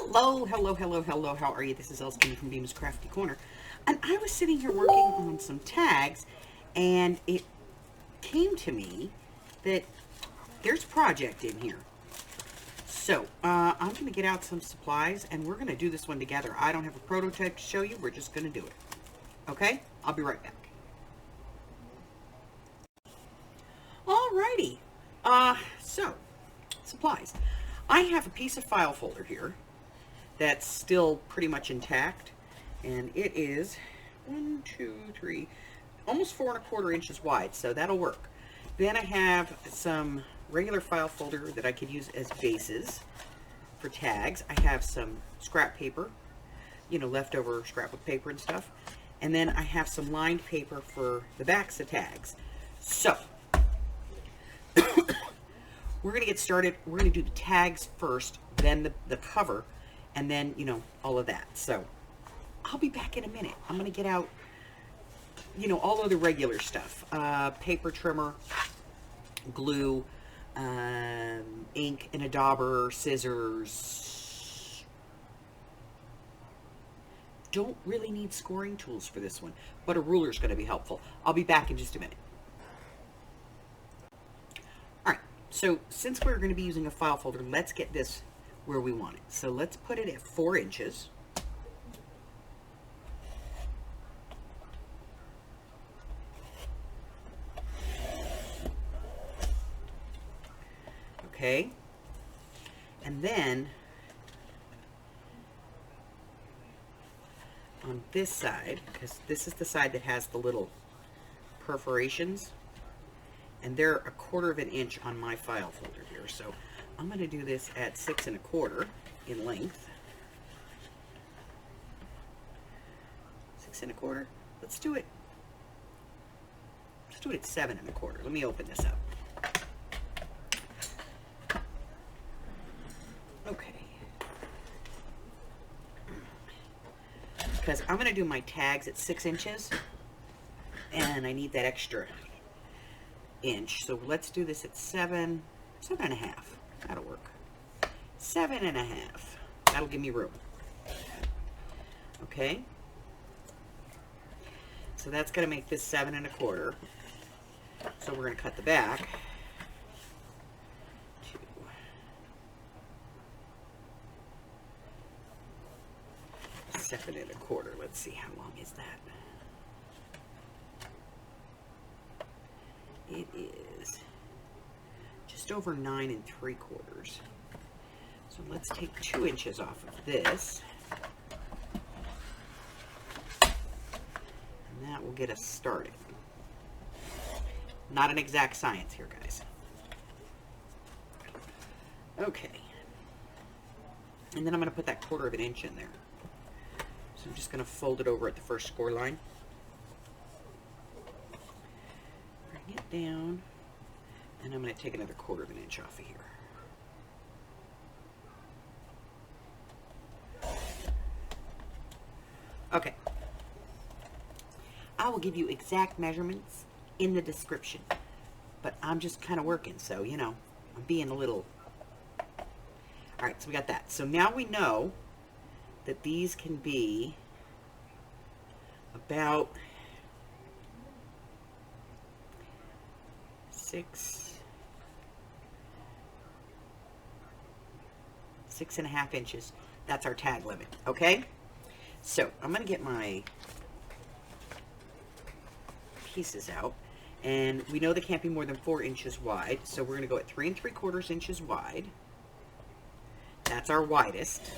Hello, hello, hello, hello. How are you? This is Elspeth from Beam's Crafty Corner. And I was sitting here working on some tags, and it came to me that there's a project in here. So, I'm going to get out some supplies, and we're going to do this one together. I don't have a prototype to show you. We're just going to do it. Okay? I'll be right back. Alrighty. So, supplies. I have a piece of file folder here that's still pretty much intact, and it is 1, 2, 3, almost 4¼ inches wide, so that'll work. Then I have some regular file folder that I could use as bases for tags. I have some scrap paper, you know, leftover scrapbook paper and stuff, and then I have some lined paper for the backs of tags. So we're going to get started. We're going to do the tags first, then the cover, and then, you know, all of that. So I'll be back in a minute. I'm going to get out, you know, all of the regular stuff. Paper trimmer, glue, ink and a dauber, scissors. Don't really need scoring tools for this one, but a ruler is going to be helpful. I'll be back in just a minute. Alright, so since we're going to be using a file folder, let's get this where we want it. So let's put it at 4 inches. Okay, and then on this side, because this is the side that has the little perforations, and they're 1/4 inch on my file folder here, so I'm going to do this at 6 1/4 in length. 6 1/4. Let's do it. Let's do it at 7 1/4. Let me open this up. Okay. Because I'm going to do my tags at 6 inches, and I need that extra inch. So let's do this at 7 1/2. That'll work. 7 1/2. That'll give me room. Okay. So that's going to make this 7 1/4. So we're going to cut the back. 7 1/4. Let's see, how long is that? It is just over 9 3/4. So let's take 2 inches off of this, and that will get us started. Not an exact science here, guys. Okay, and then I'm going to put that 1/4 inch in there. So I'm just going to fold it over at the first score line. Bring it down. And I'm going to take another 1/4 inch off of here. Okay. I will give you exact measurements in the description. But I'm just kind of working, so, you know, I'm being a little... Alright, so we got that. So now we know that these can be about 6 1/2 inches. That's our tag limit, okay? So I'm going to get my pieces out, and we know they can't be more than 4 inches wide, so we're going to go at 3 3/4 inches wide. That's our widest.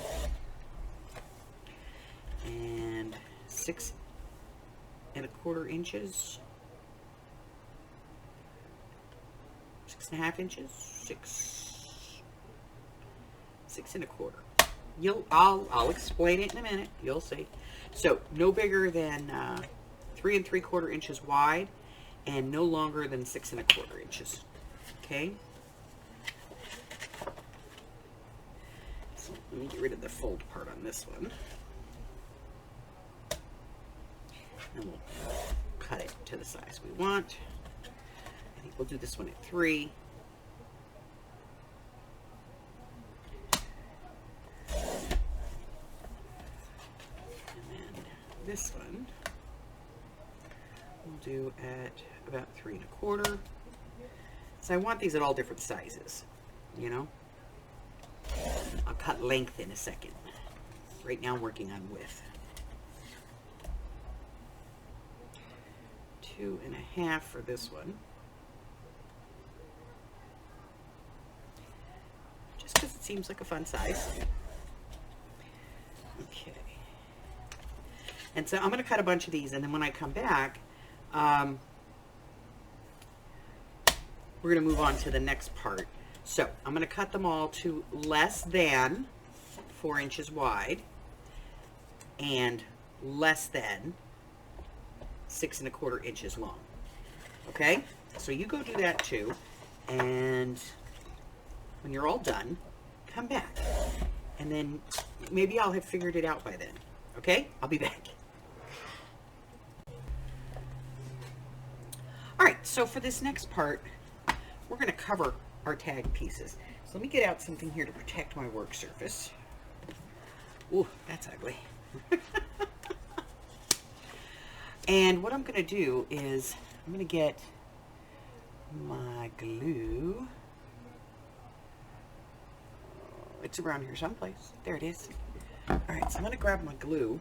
And 6 1/4 inches, 6 1/2 inches, 6 1/4. I'll explain it in a minute. You'll see. So no bigger than 3 3/4 inches wide, and no longer than 6 1/4 inches. Okay. So let me get rid of the fold part on this one. And we'll cut it to the size we want. I think we'll do this one at 3. this one we'll do at about 3 1/4. So I want these at all different sizes, you know. I'll cut length in a second. Right now I'm working on width. 2 1/2 for this one. Just because it seems like a fun size. Okay. And so I'm going to cut a bunch of these, and then when I come back, we're going to move on to the next part. So I'm going to cut them all to less than 4 inches wide and less than 6 1/4 inches long. Okay? So you go do that too, and when you're all done, come back. And then maybe I'll have figured it out by then. Okay? I'll be back. Alright, so for this next part, we're going to cover our tag pieces. So let me get out something here to protect my work surface. Ooh, that's ugly. And what I'm going to do is I'm going to get my glue. It's around here someplace. There it is. Alright, so I'm going to grab my glue.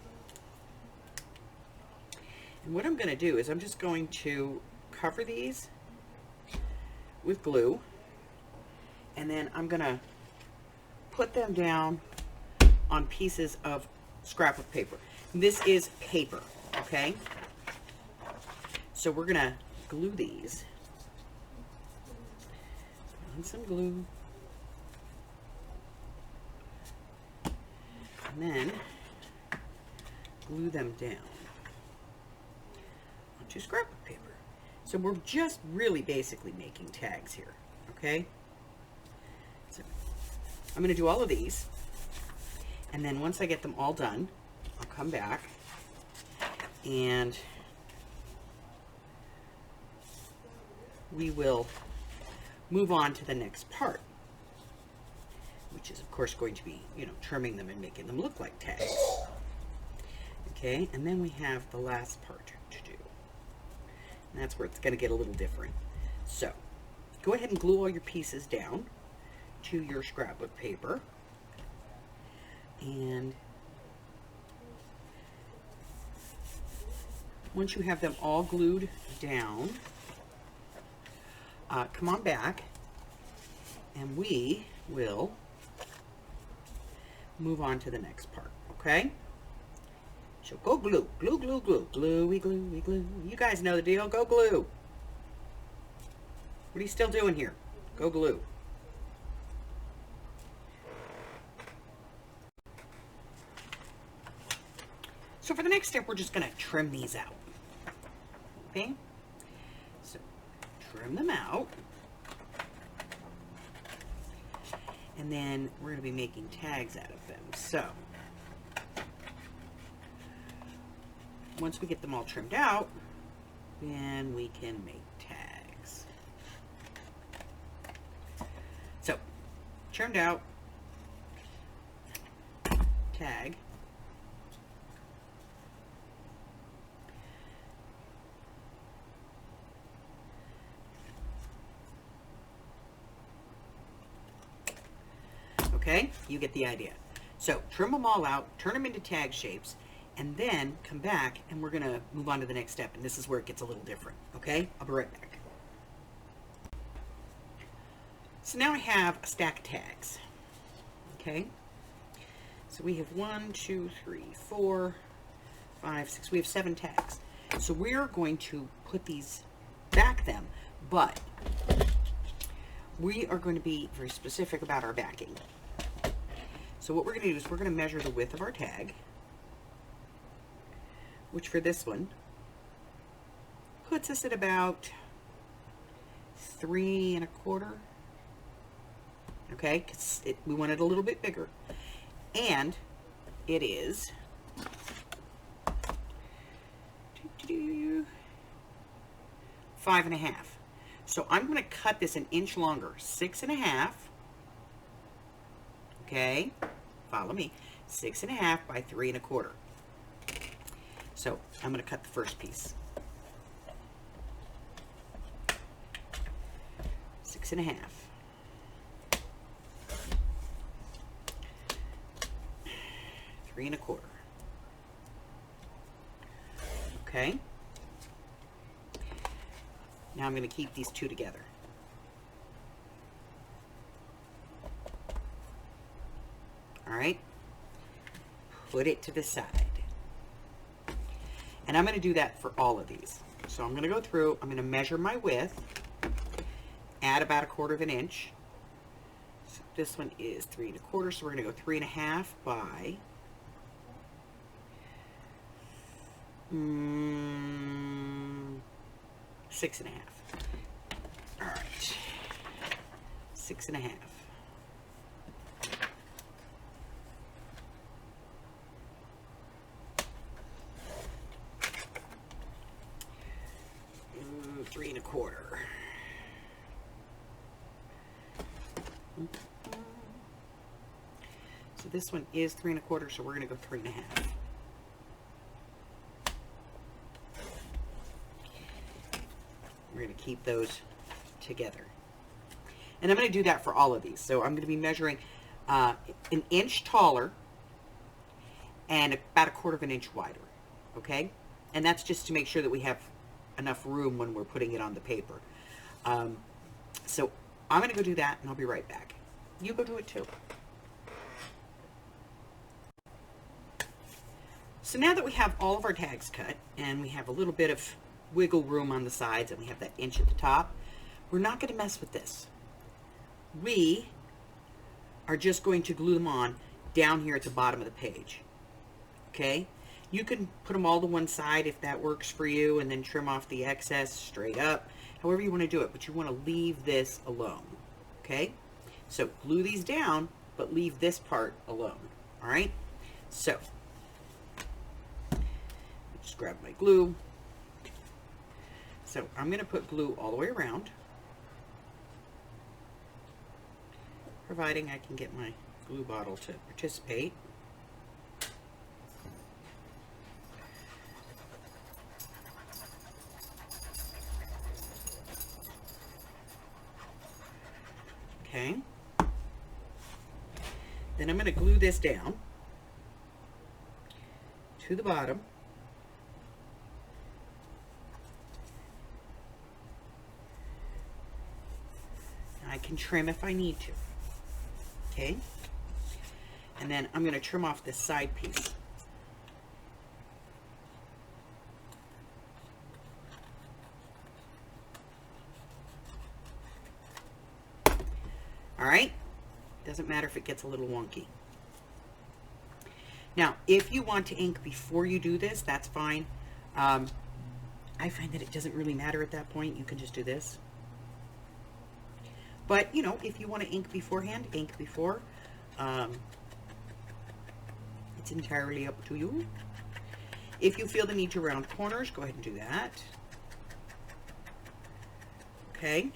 And what I'm going to do is I'm just going to cover these with glue. And then I'm going to put them down on pieces of scrapbook paper. This is paper, okay? So we're going to glue these. Put on some glue. And then glue them down onto scrapbook paper. So we're just really basically making tags here, okay? So I'm going to do all of these, and then once I get them all done, I'll come back and we will move on to the next part, which is of course going to be, you know, trimming them and making them look like tags. Okay, and then we have the last part to do. And that's where it's going to get a little different. So go ahead and glue all your pieces down to your scrapbook paper. And once you have them all glued down, come on back and we will move on to the next part, okay? So go glue, glue, glue, glue, gluey, gluey, glue. You guys know the deal. Go glue. What are you still doing here? Go glue. So for the next step, we're just going to trim these out. Okay? So trim them out. And then we're going to be making tags out of them. So once we get them all trimmed out, then we can make tags. So, trimmed out, tag. Okay, you get the idea. So, trim them all out, turn them into tag shapes, and then come back and we're going to move on to the next step. And this is where it gets a little different. Okay? I'll be right back. So now I have a stack of tags. Okay? So we have 1, 2, 3, 4, 5, 6. We have 7 tags. So we're going to put these, back them, but we are going to be very specific about our backing. So what we're going to do is we're going to measure the width of our tag, which for this one puts us at about 3 1/4. Okay, because we want it a little bit bigger, and it is 5 1/2. So I'm going to cut this an inch longer, 6 1/2. Okay, follow me. 6 1/2 by 3 1/4. So I'm going to cut the first piece. 6.5. 3.25. Okay. Now I'm going to keep these two together. All right. Put it to the side. And I'm going to do that for all of these. So I'm going to go through, I'm going to measure my width, add about 1/4 inch. So this one is 3.25, so we're going to go 3.5 by 6.5. All right, 6.5. Ooh, 3.25. So this one is 3.25, so we're going to go 3.5. We're going to keep those together. And I'm going to do that for all of these. So I'm going to be measuring an inch taller and about 1/4 inch wider. Okay? And that's just to make sure that we have enough room when we're putting it on the paper. So I'm going to go do that, and I'll be right back. You go do it too. So now that we have all of our tags cut, and we have a little bit of wiggle room on the sides, and we have that inch at the top, we're not going to mess with this. We are just going to glue them on down here at the bottom of the page. Okay? You can put them all to one side if that works for you, and then trim off the excess straight up, however you want to do it, but you want to leave this alone. Okay? So glue these down, but leave this part alone. All right? So just grab my glue. So I'm going to put glue all the way around, providing I can get my glue bottle to participate. Okay. Then I'm going to glue this down to the bottom. I can trim if I need to. Okay. And then I'm going to trim off this side piece. All right. Doesn't matter if it gets a little wonky. Now, if you want to ink before you do this, that's fine. I find that it doesn't really matter at that point. You can just do this. But, you know, if you want to ink beforehand, ink before. It's entirely up to you. If you feel the need to round corners, go ahead and do that. Okay.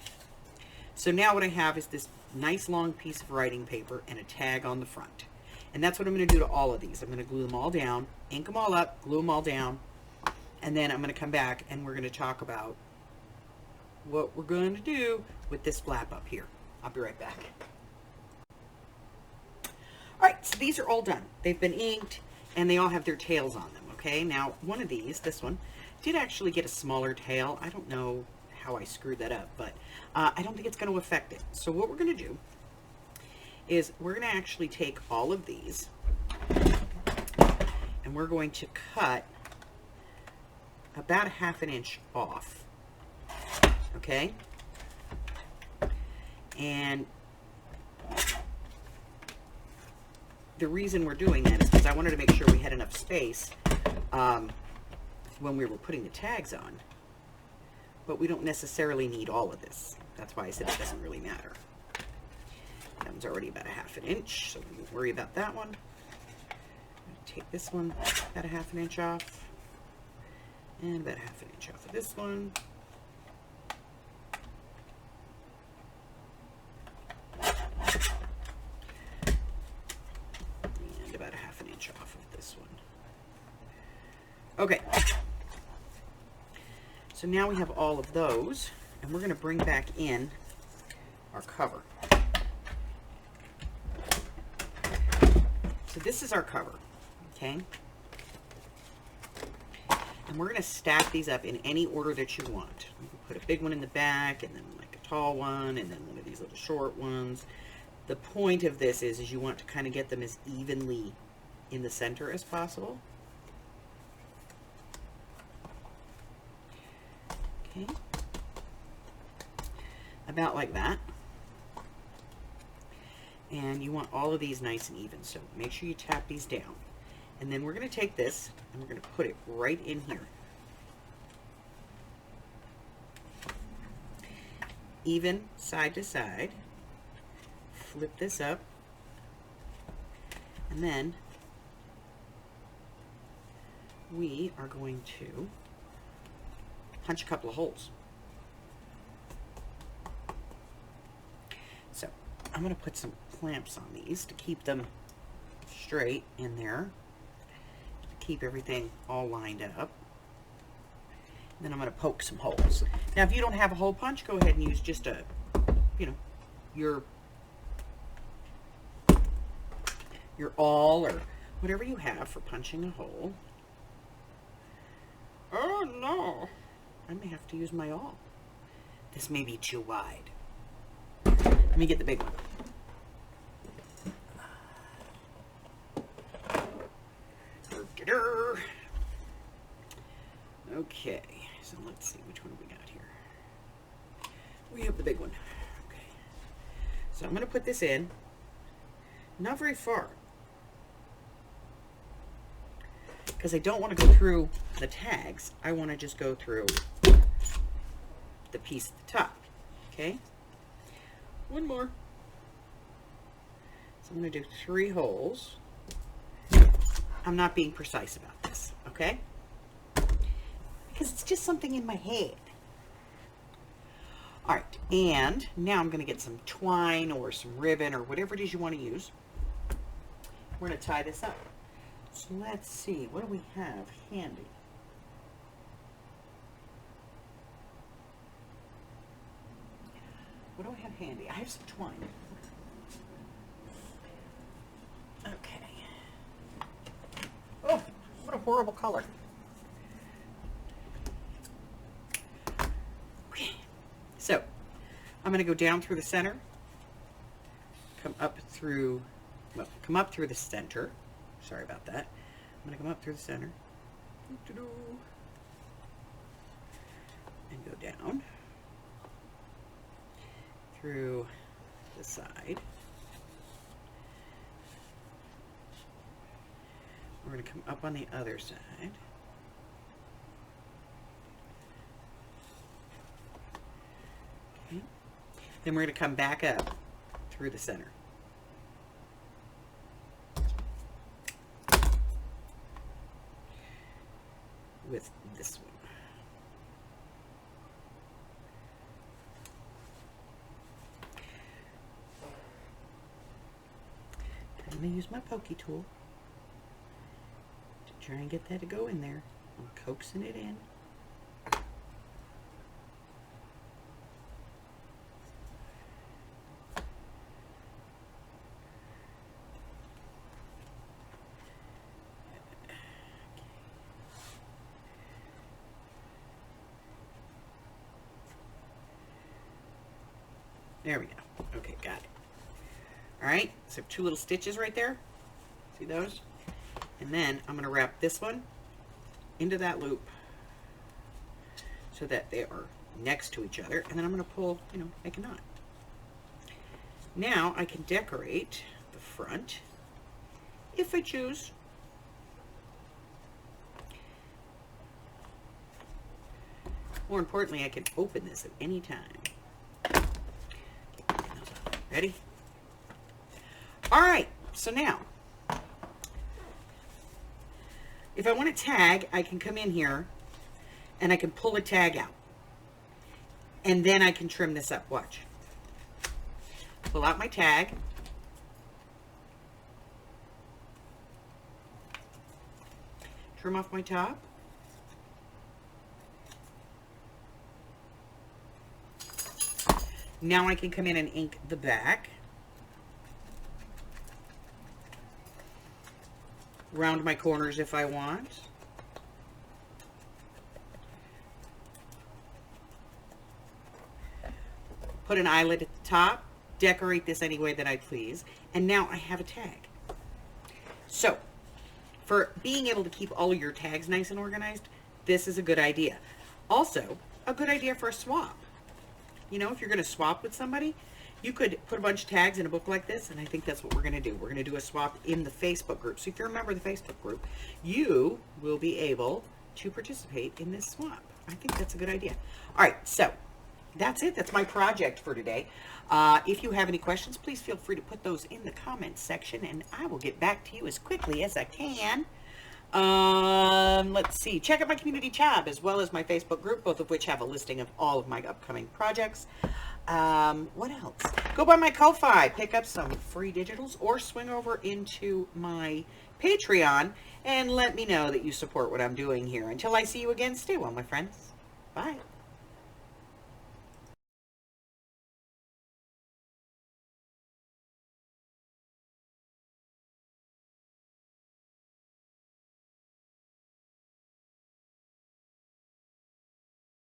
So now what I have is this nice long piece of writing paper and a tag on the front. And that's what I'm going to do to all of these. I'm going to glue them all down, ink them all up, glue them all down, and then I'm going to come back and we're going to talk about what we're going to do with this flap up here. I'll be right back. All right, so these are all done. They've been inked and they all have their tails on them, okay? Now, one of these, this one, did actually get a smaller tail. I don't know how I screwed that up, but I don't think it's going to affect it. So what we're going to do is we're going to actually take all of these and we're going to cut about 1/2 inch off. Okay? And the reason we're doing that is because I wanted to make sure we had enough space when we were putting the tags on. But we don't necessarily need all of this. That's why I said it doesn't really matter. That one's already about 1/2 inch, so we won't worry about that one. Take this one about 1/2 inch off. And about 1/2 inch off of this one. And about 1/2 inch off of this one. Okay. So now we have all of those, and we're going to bring back in our cover. So this is our cover, okay? And we're going to stack these up in any order that you want. You can put a big one in the back, and then like a tall one, and then one of these little short ones. The point of this is you want to kind of get them as evenly in the center as possible. Okay. About like that. And you want all of these nice and even, so make sure you tap these down. And then we're going to take this and we're going to put it right in here. Even side to side. Flip this up. And then we are going to punch a couple of holes. So I'm going to put some clamps on these to keep them straight in there, to keep everything all lined up. And then I'm going to poke some holes. Now if you don't have a hole punch, go ahead and use just a, you know, your awl or whatever you have for punching a hole. Oh no, I may have to use my awl. This may be too wide. Let me get the big one. Okay, so let's see, which one we got here? We have the big one. Okay, so I'm going to put this in, not very far, because I don't want to go through the tags. I want to just go through the piece at the top. Okay, one more. So I'm going to do 3 holes. I'm not being precise about this, okay? Because it's just something in my head. All right, and now I'm going to get some twine or some ribbon or whatever it is you want to use. We're going to tie this up. So let's see, what do we have handy? What do I have handy? I have some twine. Okay. Oh, what a horrible color. Okay. So, I'm going to go down through the center, come up through the center. Sorry about that. I'm going to come up through the center and go down through the side. We're going to come up on the other side. Okay. Then we're going to come back up through the center. With this one. I'm going to use my pokey tool to try and get that to go in there. I'm coaxing it in. There we go. Okay, got it. All right, so 2 little stitches right there. See those? And then I'm going to wrap this one into that loop so that they are next to each other. And then I'm going to pull, make a knot. Now I can decorate the front if I choose. More importantly, I can open this at any time. Ready? All right, so now, if I want to tag, I can come in here and I can pull a tag out. And then I can trim this up. Watch. Pull out my tag. Trim off my top. Now I can come in and ink the back. Round my corners if I want. Put an eyelet at the top. Decorate this any way that I please. And now I have a tag. So, for being able to keep all of your tags nice and organized, this is a good idea. Also, a good idea for a swap. You know, if you're going to swap with somebody, you could put a bunch of tags in a book like this, and I think that's what we're going to do. We're going to do a swap in the Facebook group. So if you're a member of the Facebook group, you will be able to participate in this swap. I think that's a good idea. All right, so that's it. That's my project for today. If you have any questions, please feel free to put those in the comments section, and I will get back to you as quickly as I can. Let's see. Check out my community tab as well as my Facebook group, both of which have a listing of all of my upcoming projects. What else? Go by my Ko-Fi, pick up some free digitals, or swing over into my Patreon and let me know that you support what I'm doing here. Until I see you again, stay well, my friends. Bye.